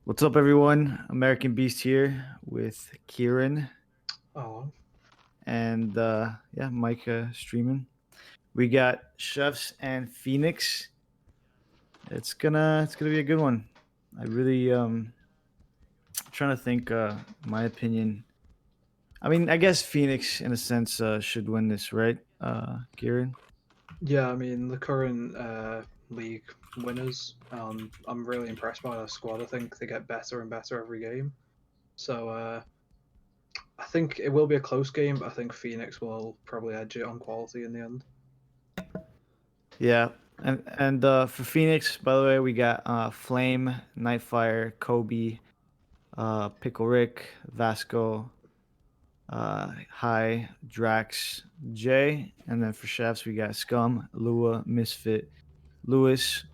What's up, everyone? American Beast here with Kieran Oh, and yeah, Mike streaming. We got Chefs and Phoenix. It's gonna be a good one. I really trying to think. My opinion. I mean, I guess Phoenix, in a sense, should win this, right, Kieran? yeah, I mean, the current league winners, I'm really impressed by their squad. I think they get better and better every game. So I think it will be a close game, but I think Phoenix will probably edge it on quality in the end. Yeah, and for Phoenix, by the way, we got Flame, Nightfire, Kobe, Pickle Rick, Vasco, High, Drax, Jay, and then for chefs we got Scum, Lua, Misfit, Lewis,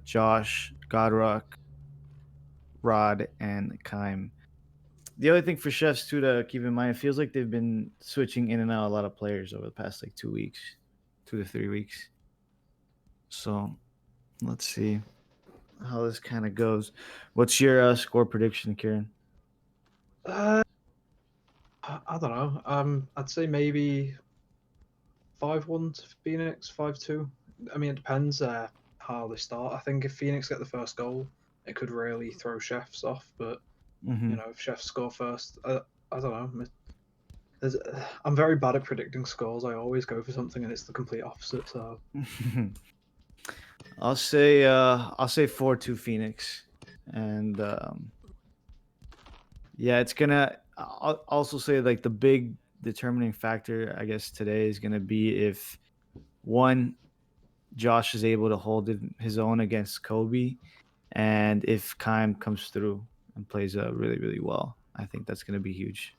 Josh, Godrock, Rod, and Kime. The other thing for chefs too to keep in mind, it feels like they've been switching in and out a lot of players over the past like 2 weeks, 2 to 3 weeks. So let's see how this kind of goes. What's your score prediction, Kieran? Uh, I don't know. I'd say maybe 5-1 to Phoenix, 5-2. I mean, it depends how they start. I think if Phoenix get the first goal, it could really throw Chefs off. But Mm-hmm. if Chefs score first, I don't know. There's, I'm very bad at predicting scores. I always go for something and it's the complete opposite. So I'll say 4-2 Phoenix. And yeah, it's gonna I'll also say like the big determining factor I guess today is gonna be if one Josh is able to hold his own against Kobe, and if Kime comes through and plays really really well. I think that's gonna be huge.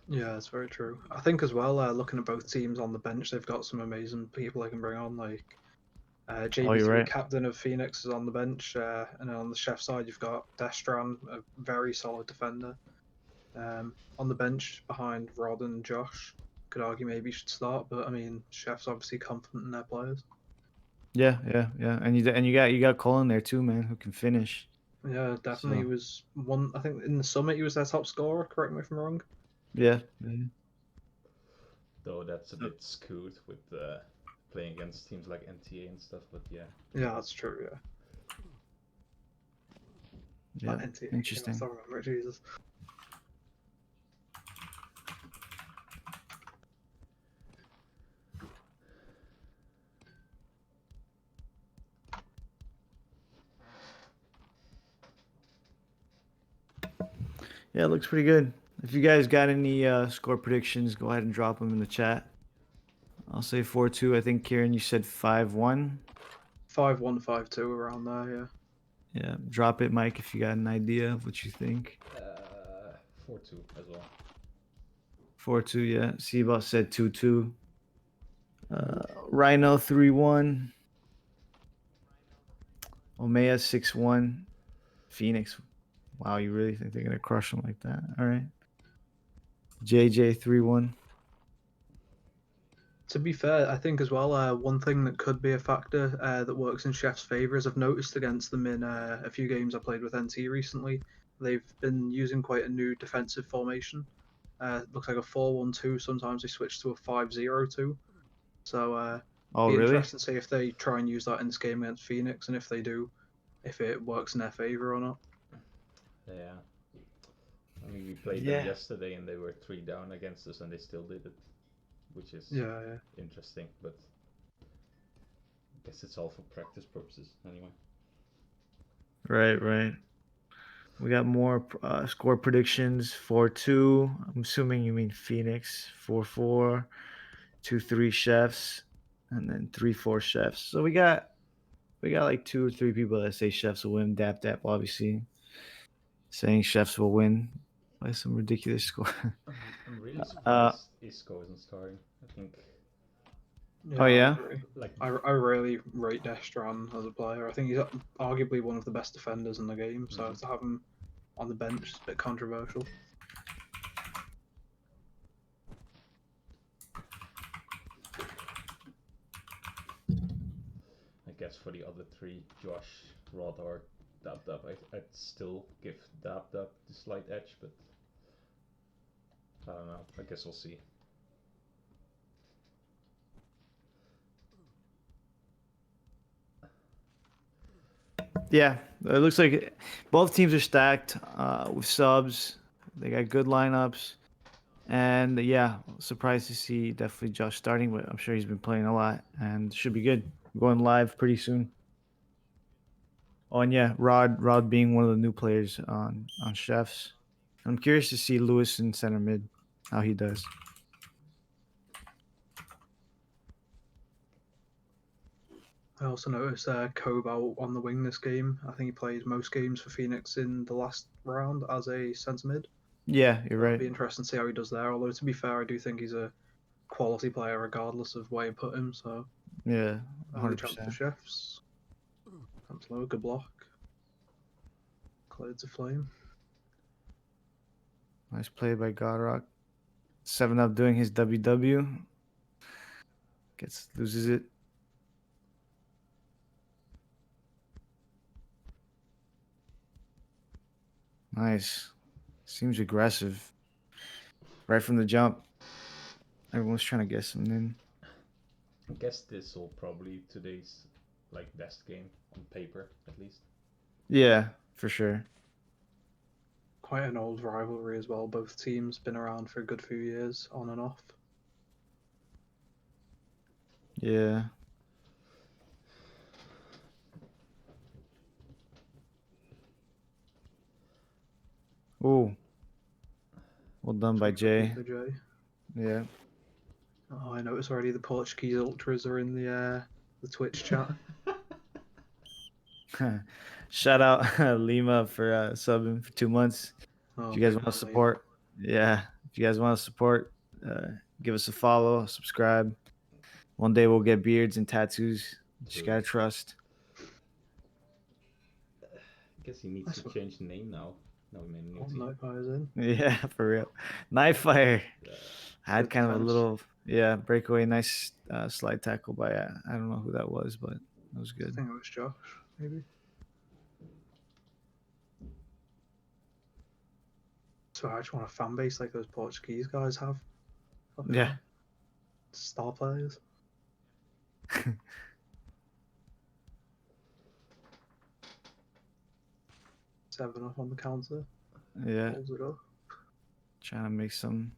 yeah, it's very true. I think as well, looking at both teams on the bench, they've got some amazing people they can bring on. Like Oh, you're JB3, right. captain of Phoenix, is on the bench, and then on the chef side, you've got Destran, a very solid defender. On the bench behind Rod and Josh, could argue maybe should start, but I mean, chef's obviously confident in their players. Yeah, yeah, yeah. And you got Cole in there too, man, who can finish. Yeah, definitely So was one. I think in the summit he was their top scorer. Correct me if I'm wrong. yeah, yeah. Though that's a So, bit skewed with playing against teams like NTA and stuff. But yeah, Yeah, that's true. Yeah. yeah. That NTA game, I Interesting. still remember, Jesus. Yeah, it looks pretty good. If you guys got any score predictions, go ahead and drop them in the chat. I'll say 4-2. I think Kieran, you said 5-1. 5-1, 5-2 around there, yeah. Yeah, drop it, Mike, if you got an idea of what you think. 4-2 as well. 4-2, yeah. Seaboss said 2-2. Rhino 3-1. Omea 6-1. Phoenix. Wow, you really think they're gonna crush them like that? All right. JJ 3-1. To be fair, I think as well, one thing that could be a factor that works in Chef's favour is I've noticed against them in a few games I played with NT recently, they've been using quite a new defensive formation. Looks like a 4-1-2. Sometimes they switch to a 5-0-2. So Oh, be really? interesting to see if they try and use that in this game against Phoenix, and if they do, if it works in their favour or not. Yeah, I mean we played them Yeah. yesterday and they were 3 down against us and they still did it, which is Yeah, yeah. interesting. But I guess it's all for practice purposes anyway. Right, right. We got more score predictions. 4-2. I'm assuming you mean Phoenix. 4-4. 2-3 chefs. And then 3-4 chefs. So we got like two or three people that say chefs will win. Dap Dap obviously saying chefs will win by some ridiculous score. I'm really uh surprised Isco isn't starting. I think oh Yeah, I yeah? agree. like I really rate Destran as a player. I think he's arguably one of the best defenders in the game, so mhm. to have him on the bench is a bit controversial. I guess for the other three, Josh, Rod, or Dab Dab. I'd still give Dab Dab the slight edge, but I don't know. I guess we'll see. Yeah, it looks like both teams are stacked with subs. They got good lineups, and yeah, surprised to see definitely Josh starting, but I'm sure he's been playing a lot and should be good. Going live pretty soon. Oh, and yeah, Rod being one of the new players on Chefs. I'm curious to see Lewis in center mid, how he does. I also noticed Kobe on the wing this game. I think he plays most games for Phoenix in the last round as a centre mid. Yeah, you're That'd right. be interesting to see how he does there. Although to be fair, I do think he's a quality player regardless of where you put him. So Yeah, early chance for 100%. Chefs. Comes low, good block. Cleared to flame. Nice play by Godrock. 7-Up doing his WW. Loses it. Nice. Seems aggressive. Right from the jump. Everyone's trying to get something in. I guess this will probably today's like best game on paper at least. Yeah, for sure. Quite an old rivalry as well. Both teams been around for a good few years, on and off. Yeah. Ooh. Well done by Jay. For Jay. Yeah. Oh, I noticed already the Portuguese ultras are in the Twitch chat. Shout out Lima for subbing for 2 months. Oh, If you guys big want to fan, Lima. support, yeah. If you guys want to support, give us a follow, subscribe. One day we'll get beards and tattoos. Just True. gotta trust. I guess he needs to change the name now. No, I mean, new team. Nightfire's in. Yeah, for real. Nightfire. Yeah. Had Good kind of a defense. little, breakaway. Nice slide tackle by, I don't know who that was, but it was I good. think it was Josh, maybe. So I just want a fan base like those Portuguese guys have. Fucking Yeah. hell. Star players. Seven up on the counter. Yeah. Holds it up. Trying to make some.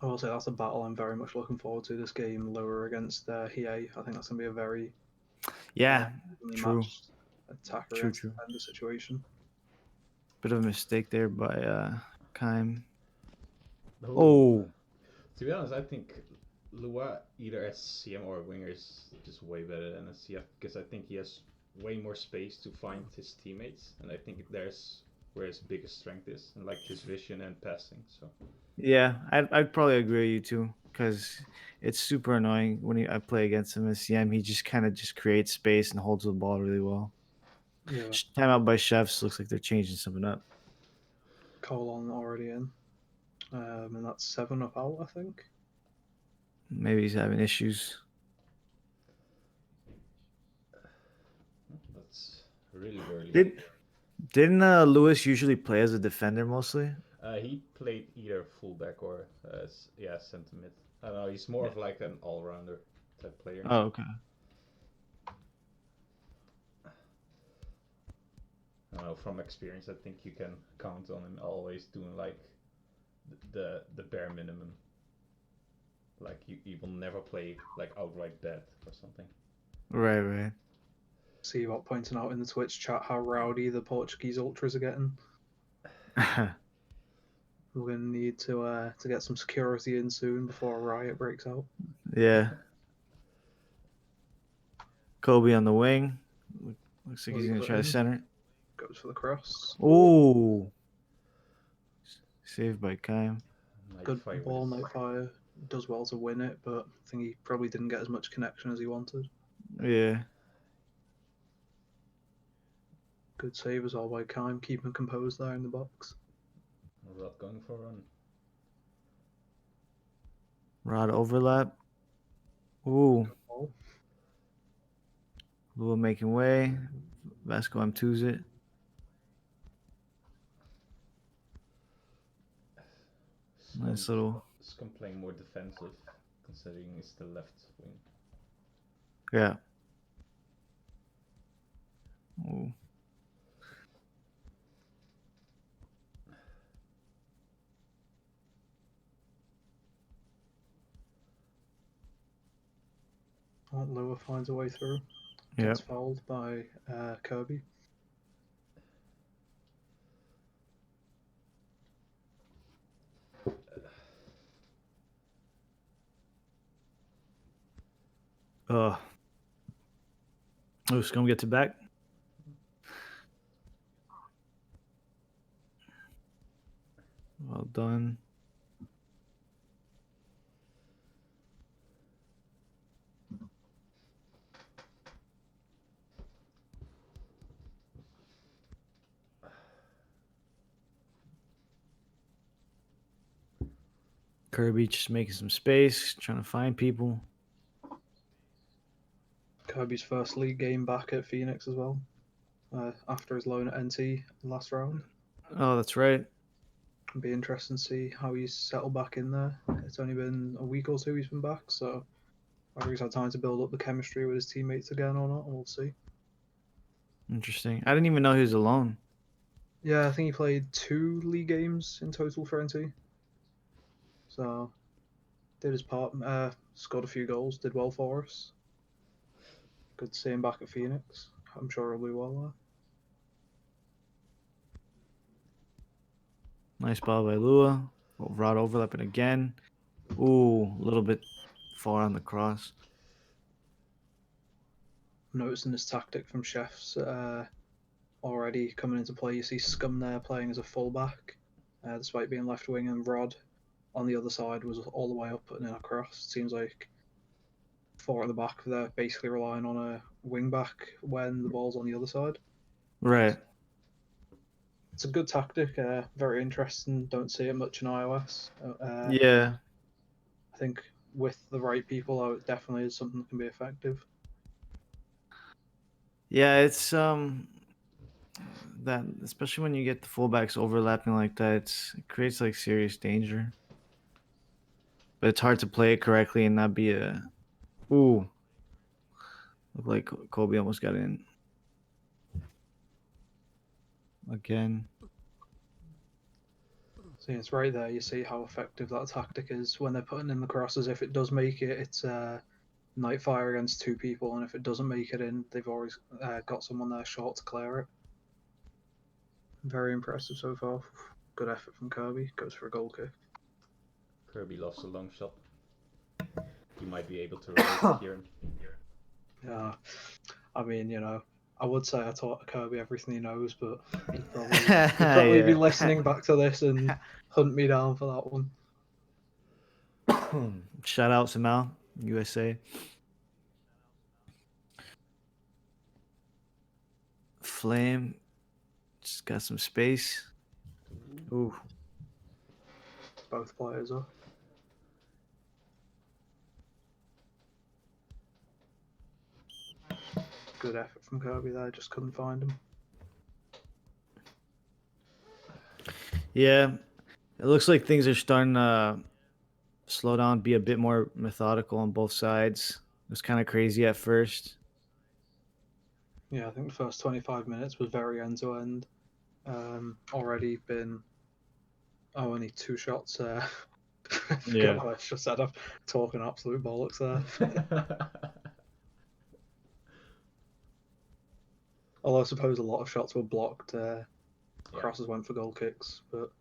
I will say that's a battle I'm very much looking forward to. This game lower against Hiei. I think that's gonna be a very Yeah. evenly True. matched attacker True. against defender situation. Bit of a mistake there by Kaim. Oh. Oh. To be honest, I think Lua either as CM or winger is just way better than a CF because I think he has way more space to find his teammates, and I think there's where his biggest strength is, and like his vision and passing. So Yeah, I'd probably agree with you too, because it's super annoying when I play against him as CM. He just kind of just creates space and holds the ball really well. Yeah. Timeout by Chefs looks like they're changing something up. Colon already in. And that's 7 up out, I think. Maybe he's having issues. that's really early. Didn't Lewis usually play as a defender mostly? He played either fullback or centre mid. I don't know. He's more of like an all-rounder type player. Oh, okay. I don't know, from experience, I think you can count on him always doing like the bare minimum. Like he will never play like outright bad or something. Right. See what pointing out in the Twitch chat how rowdy the Portuguese ultras are getting. We're gonna need to get some security in soon before a riot breaks out. Yeah. Kobe on the wing. Looks like he's gonna try to center it. Goes for the cross. Ooh. Saved by Kaim. Good ball, Nightfire. Does well to win it, but I think he probably didn't get as much connection as he wanted. Yeah. Good save as well by Kaim, keeping composed there in the box. Rod going for a run. Rod overlap. Ooh, Ball. Lua making way. Vasco M2's it. Nice little. Scum playing more defensive, considering it's the left wing. Yeah. Ooh. Lua finds a way through. Yep. Gets fouled by Kirby. Oh, Scum gets it back. Well done. Kirby just making some space, trying to find people. Kirby's first league game back at Phoenix as well, after his loan at NT last round. Oh, that's right. It'll be interesting to see how he's settled back in there. It's only been a week or two he's been back, so whether he's had time to build up the chemistry with his teammates again or not, we'll see. Interesting. I didn't even know he was alone. Yeah, I think he played 2 league games in total for NT. So, did his part, scored a few goals, did well for us. Good to see him back at Phoenix. I'm sure he'll do well there. Nice ball by Lua. Rod overlapping again. Ooh, a little bit far on the cross. Noticing this tactic from Chefs already coming into play. You see Scum there playing as a fullback, despite being left wing, and Rod on the other side was all the way up and in across. It seems like 4 at the back, they're basically relying on a wing back when the ball's on the other side. Right. It's a good tactic, very interesting. Don't see it much in iOS. Yeah. I think with the right people, it definitely is something that can be effective. Yeah, it's that especially when you get the fullbacks overlapping like that, it creates like serious danger. But it's hard to play it correctly and not be a ooh. Look like Kobe almost got in. Again. See, it's right there. You see how effective that tactic is when they're putting in the crosses. If it does make it, it's Nightfire against 2 people, and if it doesn't make it in, they've always got someone there short to clear it. Very impressive so far. Good effort from Kirby. Goes for a goal kick. Kirby loves a long shot. He might be able to run it here. Yeah, I mean, I would say I taught Kirby everything he knows, but he'd probably be listening back to this and hunt me down for that one. Shout out Samal, USA. Flame just got some space. Ooh. Both players are. Good effort from Kirby there, just couldn't find him. Yeah, it looks like things are starting to slow down, be a bit more methodical on both sides. It was kind of crazy at first. Yeah, I think the first 25 minutes was very end to end. Already been only 2 shots. Yeah. I just said I'm talking absolute bollocks there. Although I suppose a lot of shots were blocked. Crosses went for goal kicks, but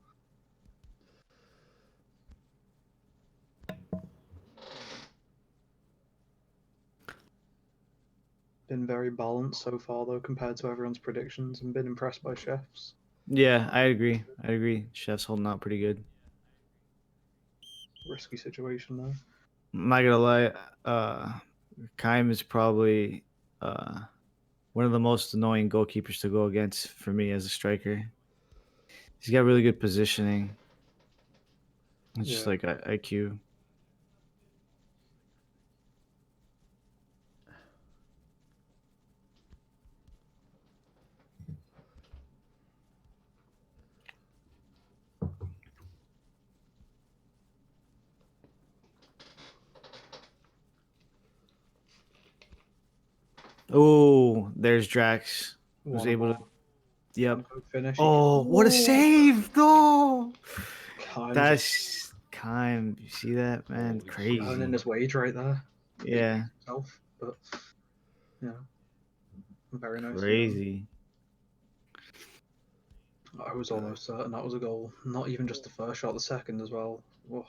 been very balanced so far though compared to everyone's predictions, and been impressed by Chefs. Yeah, I agree. Chef's holding out pretty good. Risky situation though. I'm not gonna lie, Kaim is probably one of the most annoying goalkeepers to go against for me as a striker. He's got really good positioning. It's just like IQ. Oh, there's Drax. Was One able more. to. Yep. Tempo finish. Oh, what a save! No, Kime just that's kind. You see that, man? Holy shit. earning Crazy. his wage right there. Yeah, Himself, but yeah, very nicely done. crazy. I was almost certain that was a goal. Not even just the first shot, the second as well. Oh,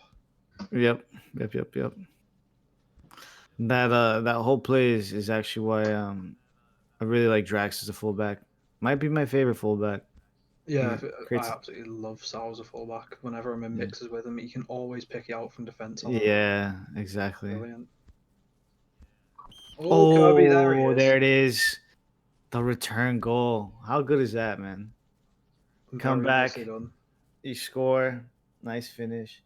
Yep, yep. That whole play is actually why I really like Drax as a fullback. Might be my favorite fullback. yeah, He I creates. absolutely love Sal as a fullback. Whenever I'm in Yeah, mixes with him, he can always pick you out from defence. yeah, exactly. Brilliant. Oh, Kirby, there he Oh, is. there it is. The return goal. How good is that, man? Come Very nicely back, done. you score. Nice finish.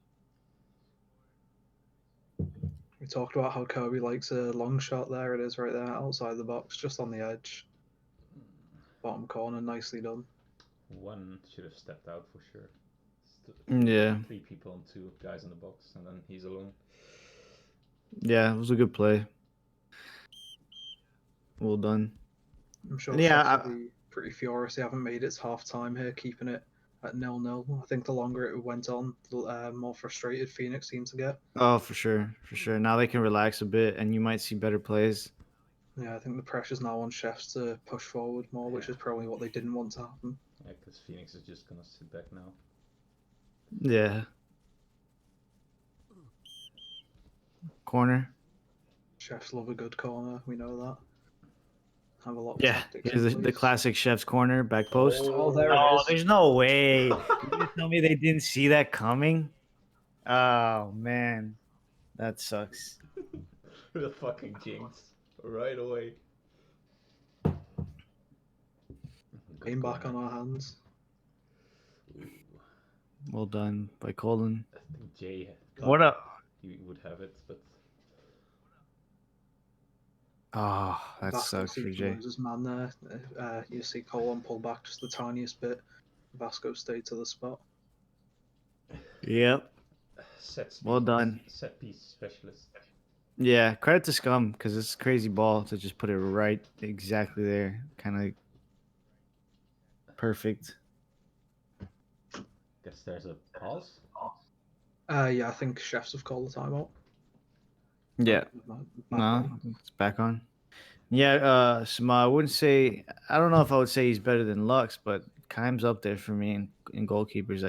We talked about how Kirby likes a long shot. There it is, right there, outside the box, just on the edge, bottom corner. Nicely done. One should have stepped out for sure. Yeah, Three people and two guys in the box, and then he's alone. yeah, it was a good play. Well done. I'm sure And yeah, Chefs will be pretty furious they haven't made it to half time here, keeping it at 0-0. I think the longer it went on, the more frustrated Phoenix seemed to get. oh, for sure, for sure. Now they can relax a bit, and you might see better plays. Yeah, I think the pressure's now on Chefs to push forward more, which is probably what they didn't want to happen. Yeah, because Phoenix is just gonna sit back now. Yeah. Corner. Chefs love a good corner, we know that. Have a lot of Yeah, tactics here's in the place. classic chef's corner, back post. Oh, there it Oh, is. there's no way. You gonna tell me they didn't see that coming? Oh man, that sucks. The fucking jinx. Right away. Good Game back corner. on our hands. Ooh, Well done by Colin. I think Jay What thought a he would have it, but oh, that Vasco sucks for seems to Jay. lose his man there. You see Colon pull back just the tiniest bit. Vasco stayed to the spot. Yep. Well done. set piece specialist. Yeah, credit to Scum because it's a crazy ball to just put it right exactly there, kind of perfect. Guess there's a pause. Yeah, I think Chefs have called the timeout. Yeah. Back No, on. it's back on. Yeah, Sama, I wouldn't say. I don't know if I would say he's better than Lux, but Kime's up there for me in goalkeepers.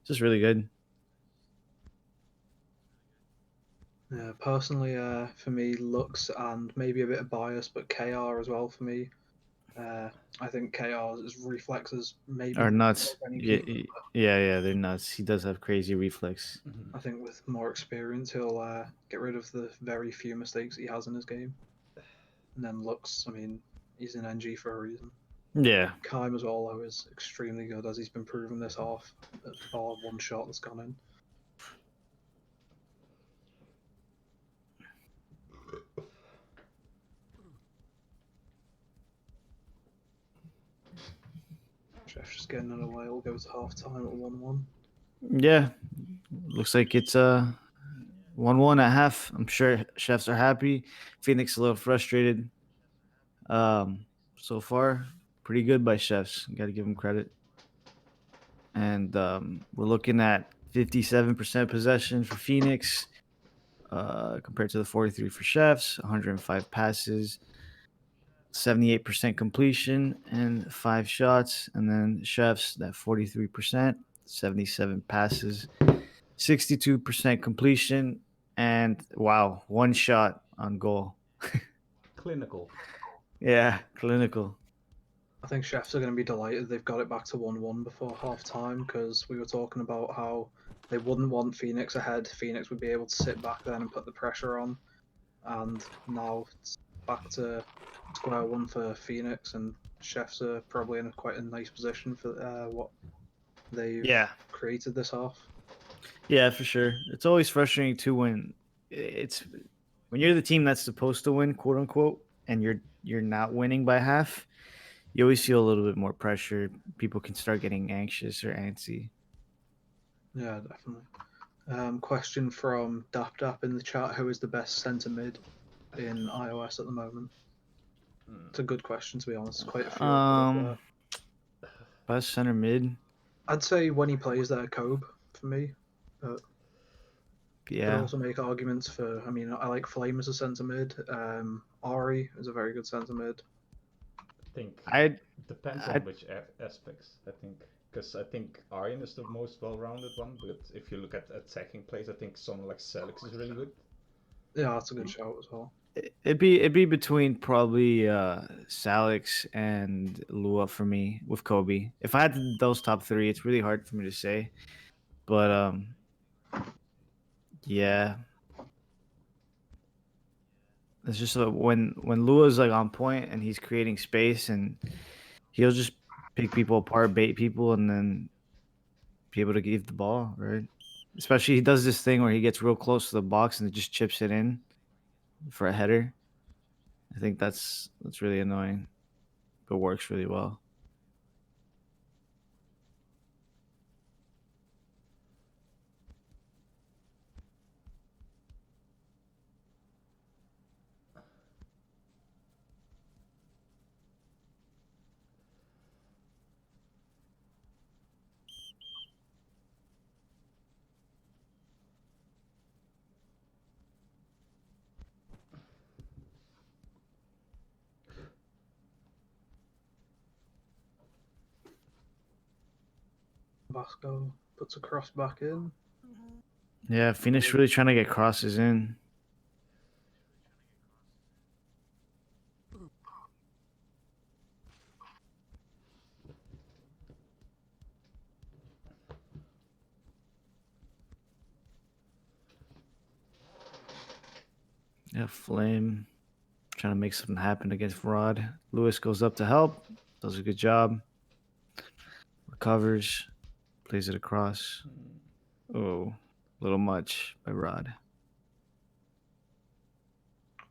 Just really good. Yeah, personally, for me, Lux and maybe a bit of bias, but KR as well for me. I think KR's reflexes maybe Or nuts. above any Yeah, keeper. yeah, they're nuts. He does have crazy reflex. I think with more experience, he'll get rid of the very few mistakes he has in his game. And then Lux, I mean, he's an NG for a reason. Yeah, Kime as well, though, is extremely good, as he's been proven this half, bar one shot that's gone in. Chef's just getting it away. We'll go to half time at 1-1. yeah. Looks like it's 1-1 at half. I'm sure chefs are happy. Phoenix a little frustrated. So far, pretty good by chefs. Got to give them credit. And we're looking at 57% possession for Phoenix, compared to the 43 for chefs. 105 passes, 78% completion, and 5 shots. And then chefs that 43%, 77 passes, 62% completion, and wow, 1 shot on goal. Clinical. Yeah, clinical. I think Chefs are going to be delighted they've got it back to 1-1 before half time, because we were talking about how they wouldn't want Phoenix ahead. Phoenix would be able to sit back then and put the pressure on. And now it's back to square one for Phoenix, and Chefs are probably in quite a nice position for what they've Yeah, created this half. yeah, for sure. It's always frustrating too when you're the team that's supposed to win, quote unquote, and you're not winning by half. You always feel a little bit more pressure. People can start getting anxious or antsy. Yeah, definitely. Question from Dap Dap in the chat: who is the best centre mid? in iOS at the moment? Hmm. It's a good question, to be honest. Quite a few. I've looked at. Best center mid. I'd say when he plays there, Kobe for me. But could Yeah, also make arguments for. I mean, I like Flame as a centre mid. Ari is a very good centre mid. I think I depends I on which aspects. I think because I think Aryan is the most well-rounded one, but if you look at attacking plays, I think someone like Celix is really good. Yeah, that's a good shout as well. it'd be between probably Salix and Lua for me with Kobe. If I had those top three, it's really hard for me to say. But yeah, it's just when Lua's like on point and he's creating space and he'll just pick people apart, bait people, and then be able to give the ball, right? Especially he does this thing where he gets real close to the box and just chips it in for a header. I think that's really annoying, but works really well. Vasco puts a cross back in. Yeah, Phoenix really trying to get crosses in. Yeah, Flame trying to make something happen against Rod. Lewis goes up to help, does a good job, recovers, plays it across. Oh, a little much by Rod.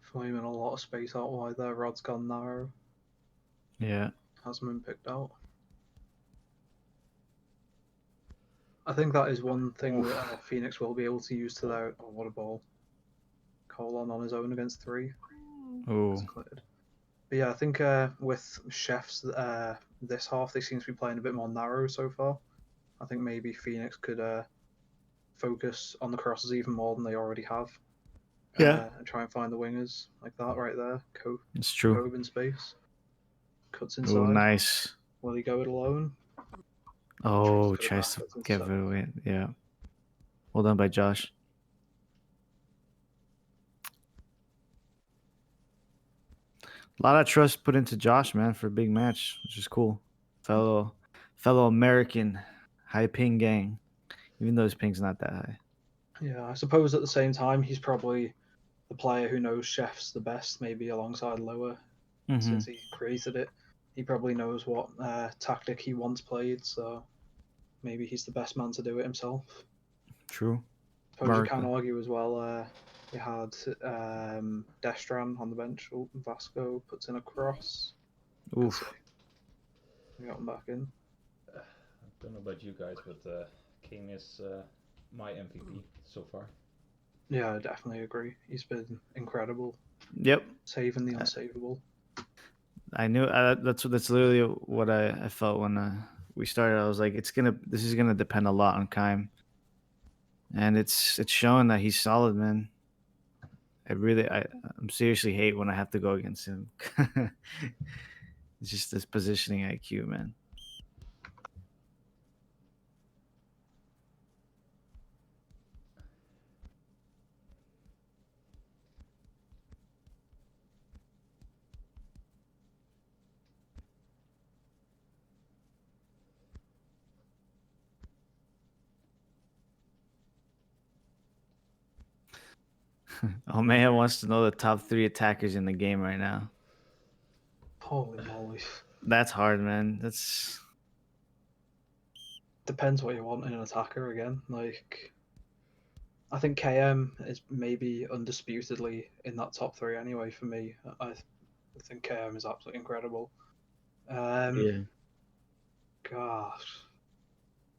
Flame in a lot of space out wide there. Rod's gone narrow. Yeah, Hasn't been picked out. I think that is one thing that Phoenix will be able to use to their. Oh, what a ball! Colon on his own against three. oh, It's cleared. But yeah, I think with Chefs this half, they seem to be playing a bit more narrow so far. I think maybe Phoenix could focus on the crosses even more than they already have. yeah, And try and find the wingers like that right there. it's true. Kobe in space. Cuts Oh, inside. nice. Will he go it alone? Oh, For the tries back. to That's give it inside. away. Yeah, well done by Josh. A lot of trust put into Josh, man, for a big match, which is cool. Fellow American, high ping gang, even though his ping's not that high. Yeah, I suppose at the same time he's probably the player who knows Chefs the best, maybe alongside Lower, Mm-hmm. since he created it. He probably knows what tactic he once played, so maybe he's the best man to do it himself. True. I suppose you can America. argue as well. You had Destran on the bench. Oh, Vasco puts in a cross. Good Oof. save. We got him back in. I don't know about you guys, but King is my MVP so far. Yeah, I definitely agree. He's been incredible, Yep. saving the unsavable. I knew that's literally what I felt when we started. I was like, this is gonna depend a lot on Kime, and it's showing that he's solid, man. I'm seriously hate when I have to go against him. It's just this positioning IQ, man. Oh man wants to know the top 3 attackers in the game right now. Holy moly. That's hard, man. That's Depends what you want in an attacker again. Like, I think KM is maybe undisputedly in that top three anyway for me. I think KM is absolutely incredible. yeah. Gosh.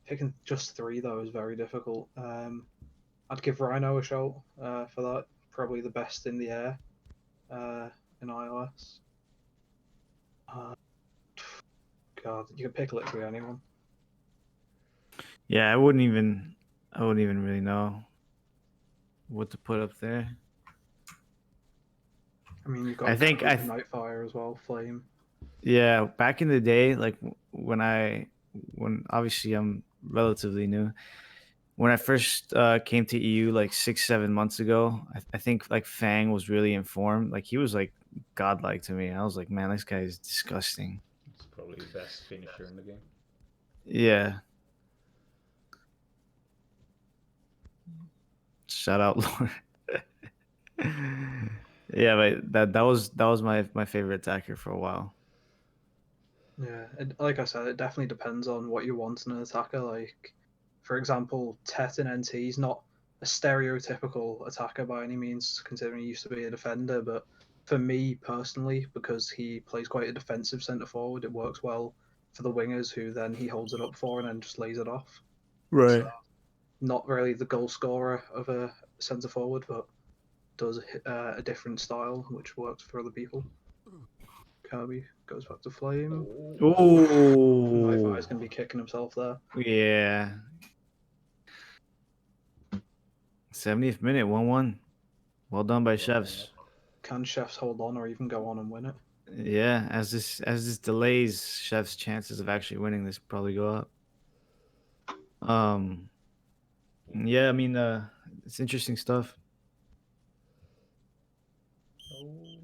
Picking just three, though, is very difficult. I'd give Rhino a shout for that. Probably the best in the air. in iOS. God, you can pick literally anyone. Yeah, I wouldn't even really know what to put up there. I mean, you've got I think Nightfire as well, Flame. yeah, back in the day, like when obviously I'm relatively new. When I first came to EU like 6-7 months ago, I think like Fang was really informed. Like he was like godlike to me. I was like, man, this guy is disgusting. It's probably the best finisher in the game. Yeah. Shout out, Lord. Yeah, but that was my favorite attacker for a while. Yeah, like I said, it definitely depends on what you want in an attacker. Like, for example, Tet in NT is not a stereotypical attacker by any means, considering he used to be a defender. But for me personally, because he plays quite a defensive centre forward, it works well for the wingers who then he holds it up for and then just lays it off. Right. So, not really the goal scorer of a centre forward, but does a different style which works for other people. Kirby goes back to Flame. Nightfire's Oh. going to be kicking himself there. Yeah. 70th minute, 1-1. Well done by Well Chefs. done, Can Chefs hold on or even go on and win it? Yeah, as this delays, Chef's chances of actually winning this probably go up. Yeah, I mean, it's interesting stuff. Oh.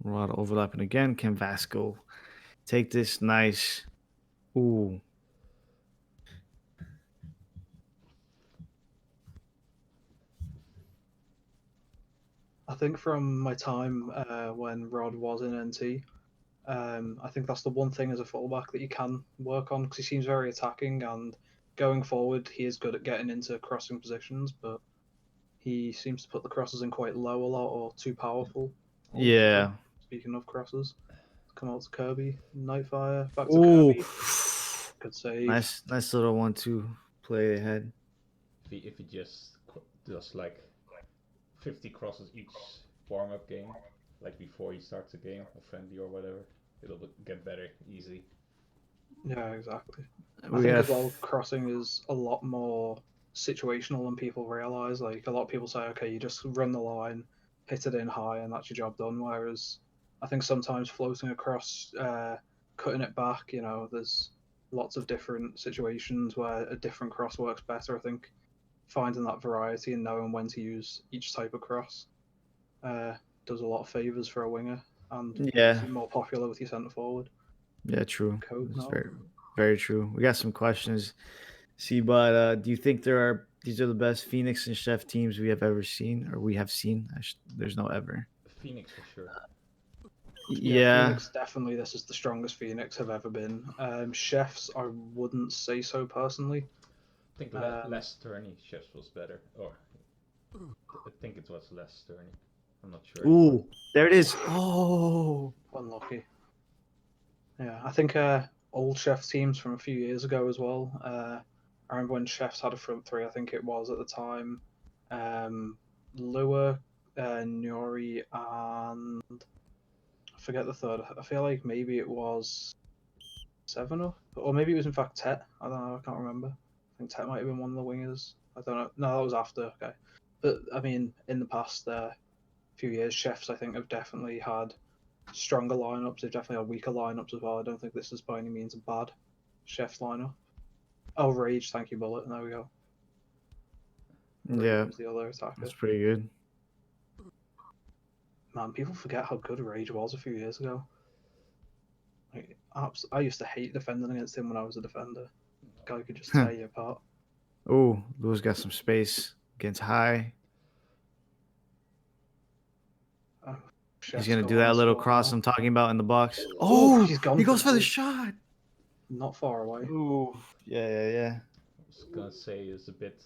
Rod overlapping again. Can Vasco take this? Nice. Ooh. I think from my time when Rod was in NT, I think that's the one thing as a fullback that you can work on because he seems very attacking and going forward he is good at getting into crossing positions, but he seems to put the crosses in quite low a lot or too powerful. Yeah. Speaking of crosses, come out to Kirby, Nightfire, back to Ooh. Kirby. Good save. Nice little 1-2 play ahead. If he just does like 50 crosses each warm-up game, like before he starts a game, a friendly or whatever, it'll get better easy. Yeah, exactly. I think as well, crossing is a lot more situational than people realize. Like a lot of people say, okay, you just run the line, hit it in high, and that's your job done. Whereas I think sometimes floating across, cutting it back, there's lots of different situations where a different cross works better. I think finding that variety and knowing when to use each type of cross does a lot of favors for a winger and makes you more popular with your centre forward. Yeah, true. Code That's now. very, very true. We got some questions. See, but do you think these are the best Phoenix and Chef teams we have ever seen, or we have seen? There's no ever. Phoenix for sure. Yeah. Phoenix definitely. This is the strongest Phoenix have ever been. Chefs, I wouldn't say so personally. I think less Turney Chefs was better, or I think it was less Turney. I'm not sure. Ooh, there it is. Oh, unlucky. Yeah, I think old Chefs teams from a few years ago as well. I remember when Chefs had a front three. I think it was at the time, Lua, Nuri, and I forget the third. I feel like maybe it was Seven up, or maybe it was in fact Tet. I don't know. I can't remember. I think Tet might have been one of the wingers. I don't know. No, that was after. Okay, but I mean, in the past few years, Chefs I think have definitely had stronger lineups. They've definitely had weaker lineups as well. I don't think this is by any means a bad Chefs lineup. Oh, Rage, thank you, Bullet. There we go. Rage was the other attacker. That's pretty good. Man, people forget how good Rage was a few years ago. Like, I used to hate defending against him when I was a defender. Guy could just tear you apart. Oh, Lou's got some space. Gets high. He's gonna do that little cross I'm talking about in the box. Oh, he's gone. He goes for the shot. Not far away. Ooh, yeah. was gonna say is a bit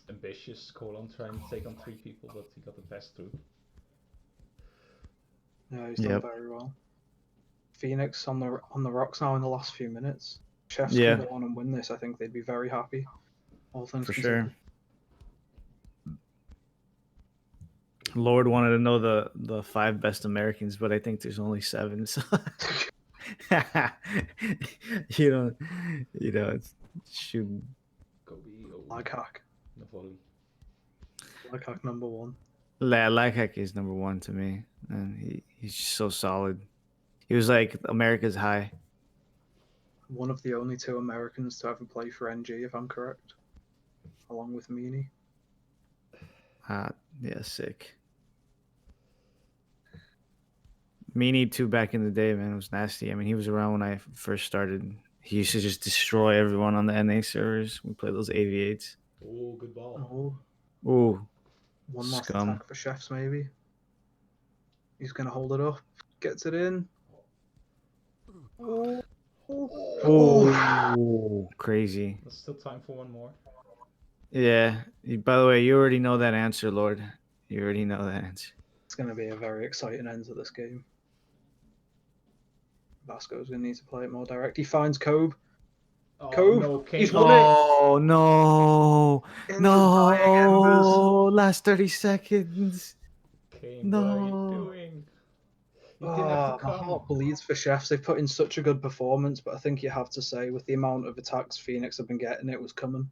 ambitious. Colon trying to take on 3 people, but he got the pass through. Yeah, he's done Yep. very well. Phoenix on the rocks now in the last few minutes. Chefs Yeah. can go on and win this. I think they'd be very happy. All things For considered. sure. Lord wanted to know the 5 best Americans, but I think there's only 7. So it's shoot. Kobe, Like hack. the volley. Like hack number 1. Laghack is number 1 to me, and he's just so solid. He was like America's high. One of the only 2 Americans to ever play for NG, if I'm correct, along with Meany. Yeah, sick. Meany too back in the day, man, it was nasty. I mean, he was around when I first started. He used to just destroy everyone on the NA servers. We played those AV8s. Oh, good ball. Oh, Ooh, one last scum. attack for Chefs, maybe. He's going to hold it up. Gets it in. Oh. Oh, crazy. There's still time for one more. Yeah. By the way, you already know that answer, Lord. You already know that answer. It's going to be a very exciting end to this game. Vasco's going to need to play it more direct. He finds Kobe. Oh, Kobe, no, he's Kane. won it. Oh, no. In the dying embers. No. Last 30 seconds. Kane, what are you No. doing? You didn't have to My come. heart bleeds for Chefs. They've put in such a good performance, but I think you have to say, with the amount of attacks Phoenix have been getting, it was coming.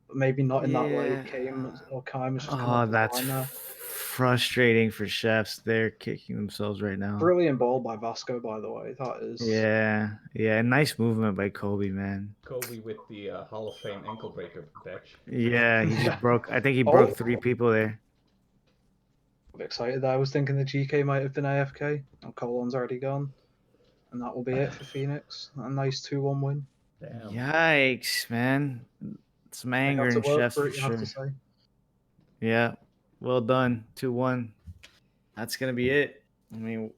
But maybe not in that way. Yeah. Kane or Kaim has just come Oh, up with the that's line there. frustrating for Chefs. They're kicking themselves right now. Brilliant ball by Vasco, by the way. That is. Yeah. Nice movement by Kobe, man. Kobe with the Hall of Fame ankle breaker badge. Yeah, he Yeah. just broke. I think he Oh. broke 3 people there. I'm excited there. I was thinking the GK might have been AFK. And Colon's already gone. And that will be it for Phoenix. A nice 2-1 win. Damn. Yikes, man. Some They anger have in to work Chefs for for it, you have sure. to say. Yeah. Well done. 2-1. That's going to be it. I mean,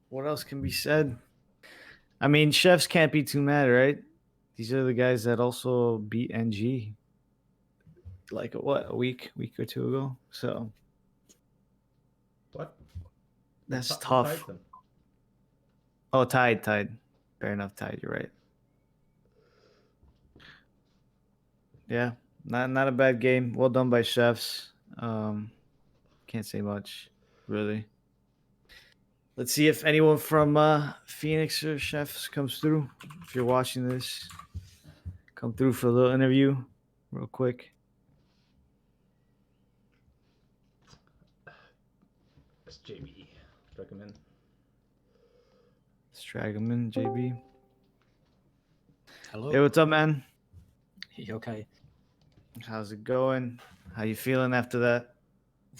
what else can be said? I mean, Chefs can't be too mad, right? These are the guys that also beat NG like a week or 2 ago. So What? that's Ti- tough. Titan. Oh, tied. Fair enough, tied. You're right. Yeah, not a bad game. Well done by Chefs. Can't say much, really. Let's see if anyone from Phoenix or Chefs comes through. If you're watching this, come through for a little interview, real quick. It's JB. Drag him in. Let's drag him in, JB. Hello. Hey, what's up, man? You okay? How's it going? How you feeling after that?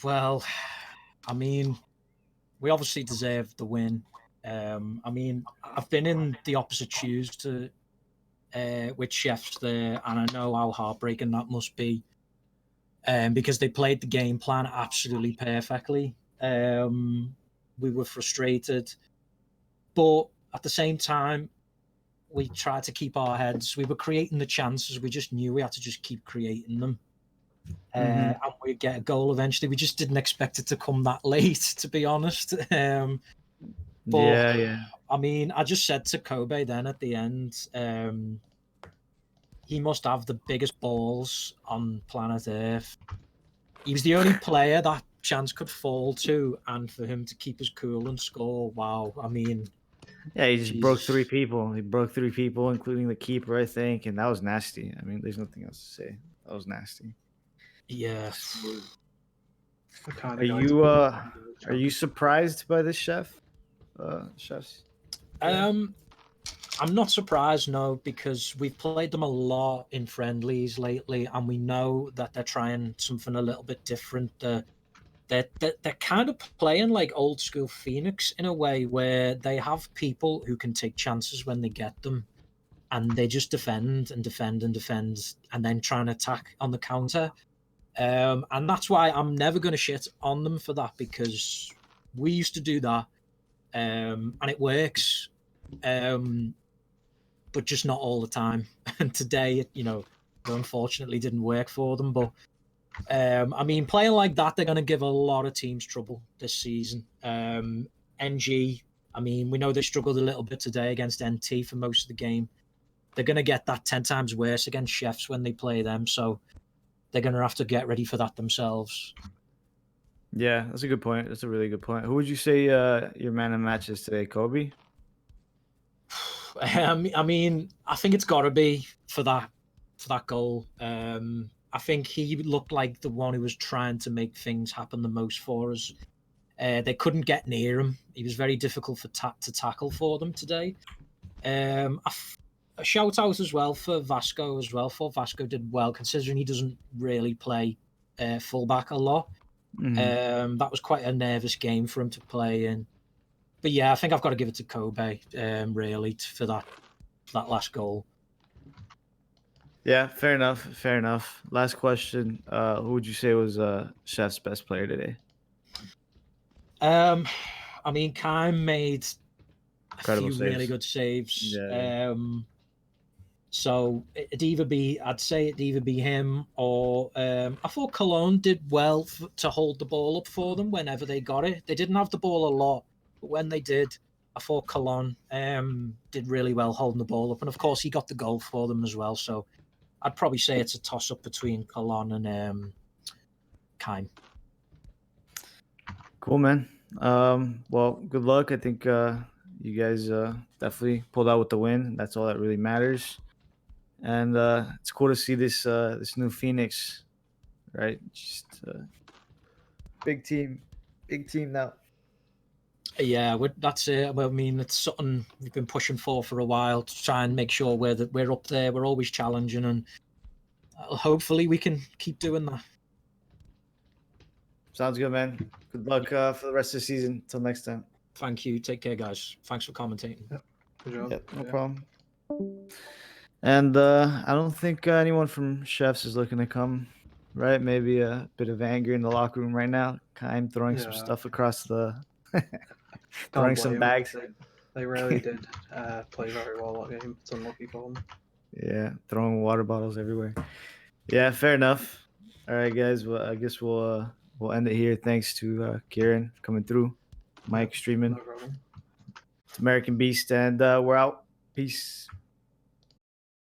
Well, I mean, we obviously deserved the win. I mean, I've been in the opposite shoes to with Chefs there, and I know how heartbreaking that must be. Because they played the game plan absolutely perfectly. We were frustrated, but at the same time, we tried to keep our heads. We were creating the chances. We just knew we had to just keep creating them. And we'd get a goal eventually. We just didn't expect it to come that late, to be honest. But Yeah. I mean, I just said to Kobe then at the end, he must have the biggest balls on planet Earth. He was the only player that chance could fall to, and for him to keep his cool and score, wow. I mean, Yeah, he just broke Jesus. 3 people. He broke 3 people, including the keeper, I think, and that was nasty. I mean, there's nothing else to say. That was nasty. Yeah. The kind Are of guy to you be are you surprised by this chefs? I'm not surprised, no, because we've played them a lot in friendlies lately, and we know that they're trying something a little bit different. They're kind of playing like old school Phoenix in a way where they have people who can take chances when they get them, and they just defend and defend and defend, and then try and attack on the counter. And that's why I'm never going to shit on them for that, because we used to do that, and it works. But just not all the time. And today, unfortunately didn't work for them. But I mean, playing like that, they're going to give a lot of teams trouble this season. NG, I mean, we know they struggled a little bit today against NT for most of the game. They're going to get that 10 times worse against Chefs when they play them. So they're going to have to get ready for that themselves. Yeah, that's a good point. That's a really good point. Who would you say your man of the match is today, Kobe? I mean, I think it's got to be for that goal. I think he looked like the one who was trying to make things happen the most for us. They couldn't get near him. He was very difficult to tackle for them today. A shout out as well for Vasco as well. Thought Vasco did well considering he doesn't really play fullback a lot. That was quite a nervous game for him to play in. But yeah, I think I've got to give it to Kobe really for that last goal. Yeah, fair enough. Fair enough. Last question. Who would you say was Chef's best player today? I mean, Kime made Incredible a few really good saves. Yeah. So I'd say it'd either be him or I thought Cologne did well to hold the ball up for them whenever they got it. They didn't have the ball a lot, but when they did, I thought Cologne did really well holding the ball up. And of course, he got the goal for them as well. So I'd probably say it's a toss-up between Cologne and Kime. Cool, man. Well, good luck. I think you guys definitely pulled out with the win. That's all that really matters. And it's cool to see this new Phoenix, right? Just big team now. Yeah, that's it. Well, I mean, it's something we've been pushing for a while to try and make sure we're up there. We're always challenging, and hopefully we can keep doing that. Sounds good, man. Good luck for the rest of the season. Until next time. Thank you. Take care, guys. Thanks for commentating. Good job. Yep, no Yeah. problem. And I don't think anyone from Chefs is looking to come, right? Maybe a bit of anger in the locker room right now. Kime throwing some Yeah. stuff across the, Can't throwing some blame 'em. bags. They really did play very well that game. It's unlucky for them. Yeah, throwing water bottles everywhere. Yeah, fair enough. All right, guys. Well, I guess we'll end it here. Thanks to Kieran for coming through, Mike streaming. No problem. It's American Beast, and we're out. Peace.